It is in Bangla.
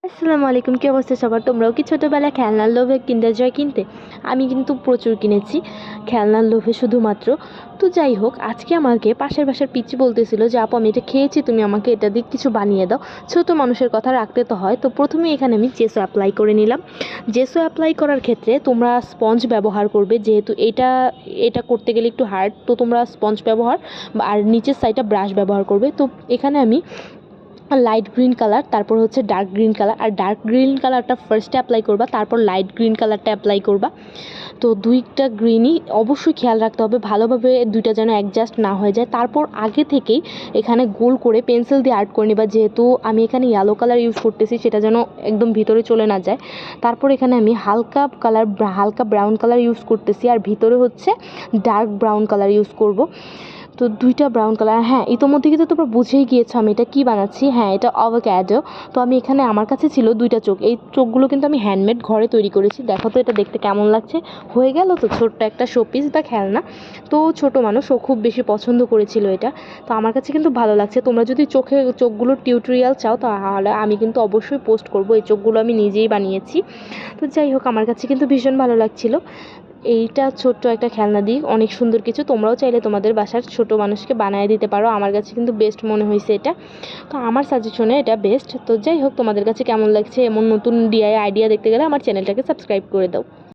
আসসালামু আলাইকুম, কী অবস্থা সবার? তোমরাও কি ছোটোবেলায় খেলনার লোভে কিন্ডার জয় কিনতে? আমি কিন্তু প্রচুর কিনেছি খেলনার লোভে শুধুমাত্র। তো যাই হোক, আজকে আমাকে পাশের বাসার পিচ্চি বলতেছিল যে আপু আমি এটা খেয়েছি, তুমি আমাকে এটা দিয়ে কিছু বানিয়ে দাও। ছোটো মানুষের কথা রাখতে তো হয়। তো প্রথমে এখানে আমি জেসো অ্যাপ্লাই করে নিলাম। জেসো অ্যাপ্লাই করার ক্ষেত্রে তোমরা স্পঞ্জ ব্যবহার করবে, যেহেতু এটা এটা করতে গেলে একটু হার্ড, তো তোমরা স্পঞ্জ ব্যবহার আর নিচের সাইডটা ব্রাশ ব্যবহার করবে। তো এখানে আমি লাইট গ্রিন কালার, তারপর হচ্ছে ডার্ক গ্রিন কালার, আর ডার্ক গ্রিন কালারটা ফার্স্টে অ্যাপ্লাই করবা, তারপর লাইট গ্রিন কালারটা অ্যাপ্লাই করবা। তো দুইটা গ্রিনই অবশ্যই খেয়াল রাখতে হবে ভালোভাবে দুইটা যেন অ্যাডজাস্ট না হয়ে যায়। তারপর আগে থেকেই এখানে গোল করে পেন্সিল দিয়ে আর্ট করে নিবা, যেহেতু আমি এখানে ইয়েলো কালার ইউজ করতেছি, সেটা যেন একদম ভিতরে চলে না যায়। তারপর এখানে আমি হালকা ব্রাউন কালার ইউজ করতেছি, আর ভিতরে হচ্ছে ডার্ক ব্রাউন কালার ইউজ করব। তো দুইটা ব্রাউন কালার, হ্যাঁ ইতোমধ্যে কিন্তু তোমরা বুঝেই গিয়েছো আমি এটা কী বানাচ্ছি। হ্যাঁ, এটা অ্যাভোক্যাডো। তো আমি এখানে আমার কাছে ছিল দুইটা চোখ, এই চোখগুলো কিন্তু আমি হ্যান্ডমেড ঘরে তৈরি করেছি। দেখো তো এটা দেখতে কেমন লাগছে। হয়ে গেল তো ছোট্ট একটা শোপিস বা খেলনা। তো ছোটো মানুষ ও খুব বেশি পছন্দ করেছিল এটা। তো আমার কাছে কিন্তু ভালো লাগছে। তোমরা যদি চোখগুলোর টিউটোরিয়াল চাও তাহলে আমি কিন্তু অবশ্যই পোস্ট করব। এই চোখগুলো আমি নিজেই বানিয়েছি। তো যাই হোক, আমার কাছে কিন্তু ভীষণ ভালো লাগছিল। এইটা ছোট্ট একটা খেলনা দিই, অনেক সুন্দর কিছু। তোমরাও চাইলে তোমাদের বাসার ছোট মানুষকে বানিয়ে দিতে পারো। আমার কাছে কিন্তু বেস্ট মনে হয়েছে এটা। তো আমার সাজেশনে এটা বেস্ট। তো যাই হোক, তোমাদের কাছে কেমন লাগছে এমন নতুন ডিআই আইডিয়া দেখতে গেলে আমার চ্যানেলটাকে সাবস্ক্রাইব করে দাও।